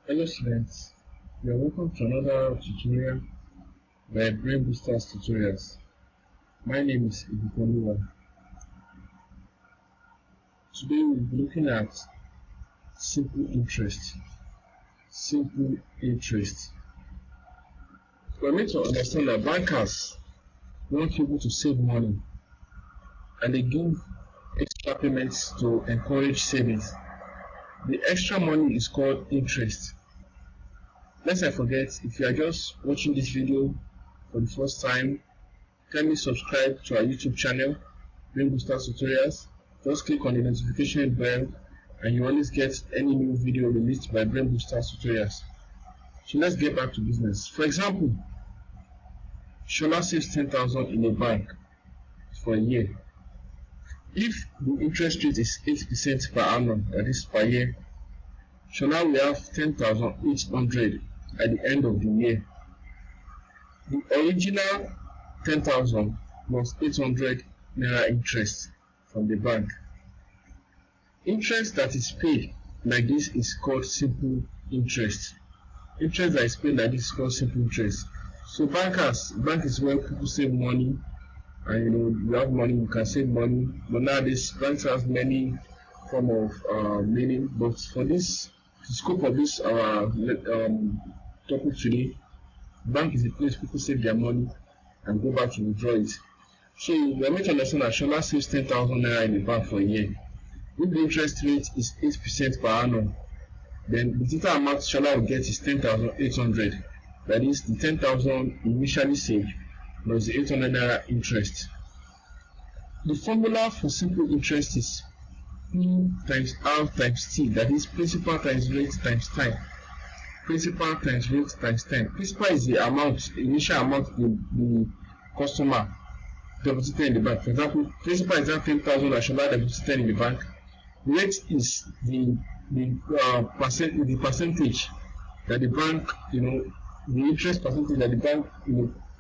Hello students, you are welcome to another tutorial by Brain Boosters Tutorials. My name is Ibukoluwa. Today we'll be looking at simple interest. Simple interest. We need to understand that bankers want people to save money and they give extra payments to encourage savings. The extra money is called interest. Lest I forget, if you are just watching this video for the first time, kindly subscribe to our YouTube channel, Brain Boosters Tutorials. Just click on the notification bell and you always get any new video released by Brain Boosters Tutorials. So let's get back to business. For example, Shola saves 10,000 in a bank for a year. If the interest rate is 8% per annum, that is per year, Shola will have 10,800 at the end of the year. The original 10,000 plus 800 naira interest from the bank. Interest that is paid like this is called simple interest. Interest that is paid like this is called simple interest. So bank is where people save money, and you have money, you can save money. But nowadays banks has many form of meaning. But for this, the scope of this topic today, bank is the place people save their money and go back to withdraw it. So we are meant to understand that Shola saves 10,000 naira in the bank for a year. If the interest rate is 8% per annum, then the total amount Shola will get is 10,800. That is the 10,000 initially saved plus the 800 naira interest. The formula for simple interest is P times R times T, that is principal times rate times time. Principal times rate times time. Principal is the amount, the initial amount the customer deposited in the bank. For example, principal is that 10,000 that Shola deposited in the bank. Rate is the percentage that the bank, the interest percentage that the bank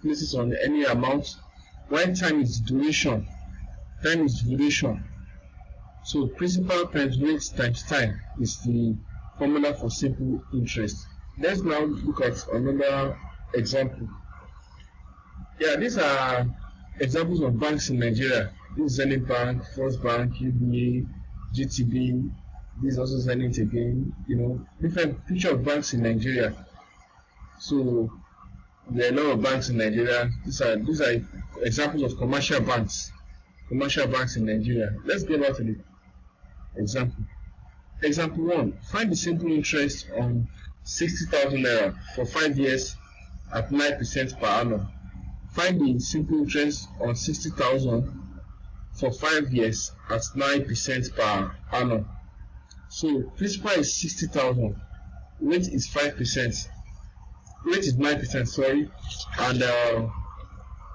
places on any amount. While time is duration. Time is duration. So principal times rate times time is the formula for simple interest. Let's now look at another example. Yeah, these are examples of banks in Nigeria. This is Zenith Bank, First Bank, UBA, GTB. This is also Zenith again. Different picture of banks in Nigeria. So there are a lot of banks in Nigeria. These are examples of commercial banks. Commercial banks in Nigeria. Let's get back to the example. Example 1. Find the simple interest on 60,000 naira for 5 years at 9% per annum. Find the simple interest on 60,000 for 5 years at 9% per annum. So principal is 60,000, rate is 5%, rate is 9%, sorry, and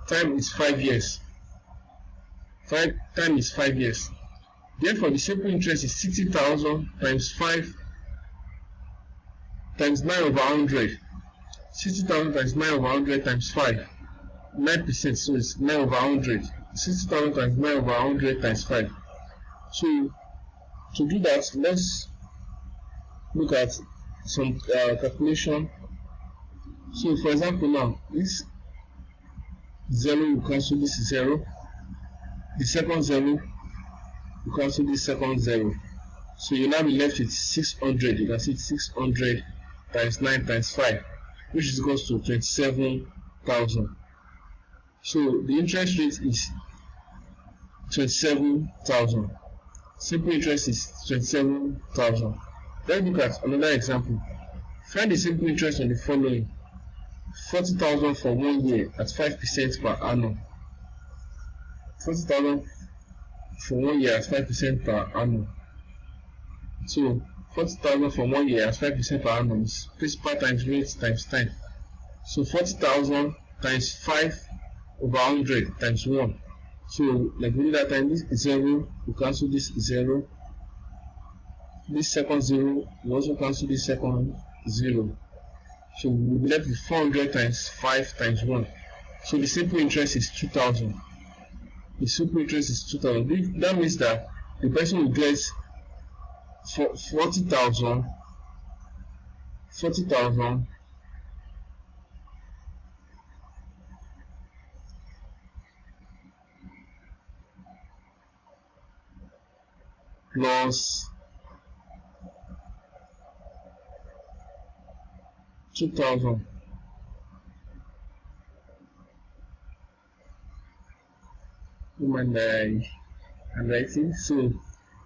time is 5 years. Time is 5 years. Therefore, the simple interest is 60,000 times 5 times 9 over 100. 60,000 times 9 over 100 times 5. 9%, so it's 9 over 100. 60,000 times 9 over 100 times 5. So, to do that, let's look at some calculation. So, for example, now, this 0 will cancel this 0. The second 0 will cancel this second 0. So you now be left with 600. You can see 600 times 9 times 5, which is equals to 27,000. So the interest rate is 27,000. Simple interest is 27,000. Let's look at another example. Find the simple interest on the following: 40,000 for 1 year at 5% per annum. 40,000 for 1 year at 5% per annum. So 40,000 for 1 year at 5% per annum is principal times rate times time. So 40,000 times 5 over 100 times 1. So like we did that time, this is 0, we cancel this 0. This second 0, we also cancel this second 0. So we'll be left with 400 times 5 times 1. So the simple interest is 2,000. The simple interest is 2,000. That means that the person will get 40,000 40,000 plus 2,000. When I'm writing, so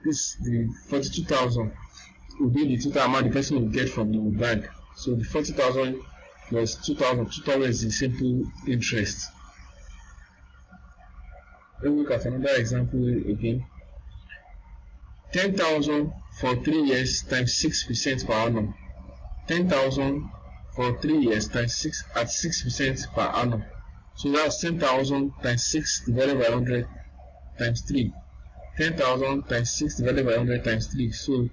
this the 42,000 will be the total amount the person will get from the bank. So the 40,000 plus 2,000, 2,000 is the simple interest. Let me look at another example again. 10,000 for 3 years times 6% per annum. 10,000 for 3 years times 6 at 6% per annum. So that's 10,000 times 6 divided by 100 times 3. 10,000 times 6 divided by 100 times 3. So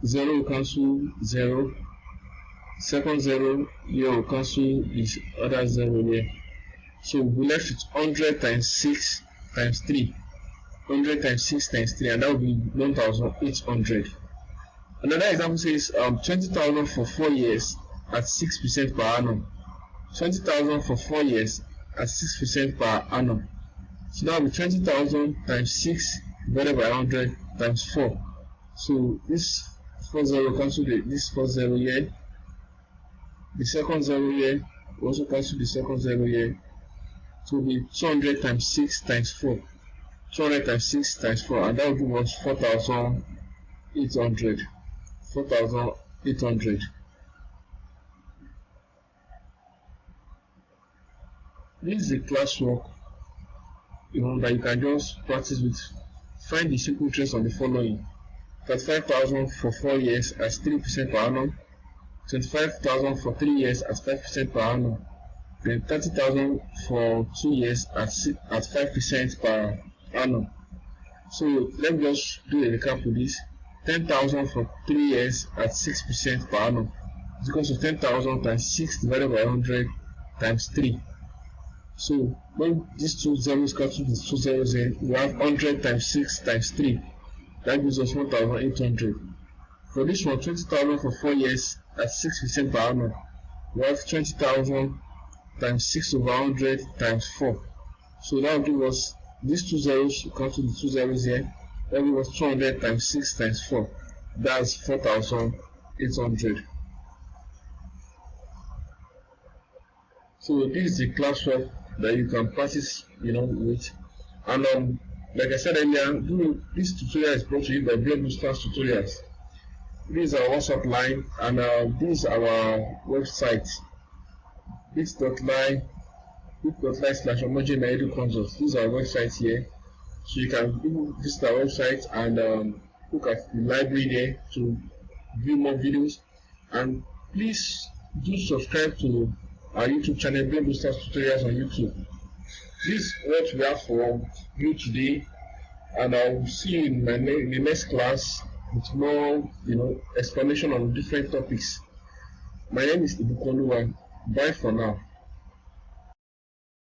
0 will cancel 0. Second 0 here will cancel this other 0 here. So we'll be left with 100 times 6 times 3. 100 times 6 times 3, and that will be 1,800. Another example says 20,000 for 4 years at 6% per annum. 20,000 for 4 years at 6% per annum. So that will be 20,000 times 6 divided by 100 times 4. So this first 0 cancel this first 0 here. The second 0 here will also cancel the second 0 here. So it will be 200 times 6 times 4. 200 times 6 times 4, and that will give us 4,800. 4,800. This is a classwork, that you can just practice with. Find the simple interest on the following: 35,000 for 4 years at 3% per annum, 25,000 for 3 years at 5% per annum, then 30,000 for 2 years at 5% per annum. So let me just do a recap with this. 10,000 for 3 years at 6% per annum is equal to 10,000 times 6 divided by 100 times 3. So when these two zeros cancel these two zeros in, we have 100 times 6 times 3. That gives us 1,800. For this one, 20,000 for 4 years at 6% per annum, we have 20,000 times 6 over 100 times 4. So that will give us these two zeros, cancel the two zeros here. That will give us 200 times 6 times 4. That's 4,800. So this is the classwork that you can practice, with. And like I said earlier, this tutorial is brought to you by Brain Boosters Tutorials. This is our WhatsApp line, and this is our website, bit.ly/omojina-edu-consult. This is our website here. So you can visit our website and look at the library there to view more videos. And please do subscribe to our YouTube channel, Brain Boosters Tutorials on YouTube. This is what we have for you today, and I will see you in the next class with more, explanation on different topics. My name is Ibukoluwa. Bye for now.